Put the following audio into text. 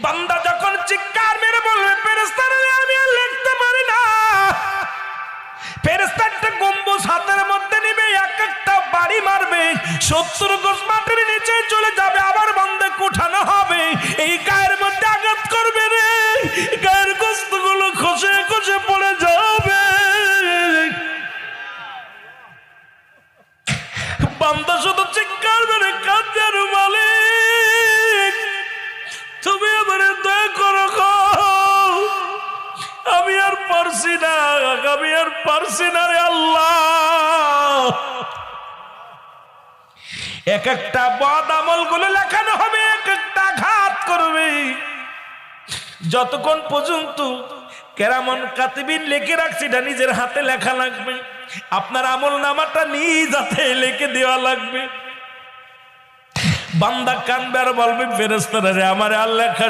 বান্দা যখন চিৎকার মেরে বলবে ফেরেশতারা আমি আর লিখতে পারি না, ফেরেশতা একটা গম্বুজ হাতের মধ্যে নিবে, এক একটা বাড়ি মারবে, 70 গজ মাটির নিচে চলে যাবে, আবার বান্দাকে উঠানো হবে, এই গায়ের মধ্যে আঘাত করবে রে, গায়ের গোশতগুলো খসে খসে পড়ে যাবে। বান্দা শুধু চিৎকার মেরে কাঁদে আর মালিক তুমি আমারে দয়া করো গো, আমি আর পারছি না, আমি আর পারছি না রে আল্লাহ। এক একটা বদ আমল গুলো লেখানো হবে, এক একটা আঘাত করবে, যতক্ষণ পর্যন্ত কেরামন কাতিবিন লিখে রাখছি এটা নিজের হাতে লেখা লাগবে, আপনার আমল নামাটা নিজ হাতে লিখে দেওয়া লাগবে। বান্দা কানবে আর বলবে ফেরেশতারা রে আমার আর লেখা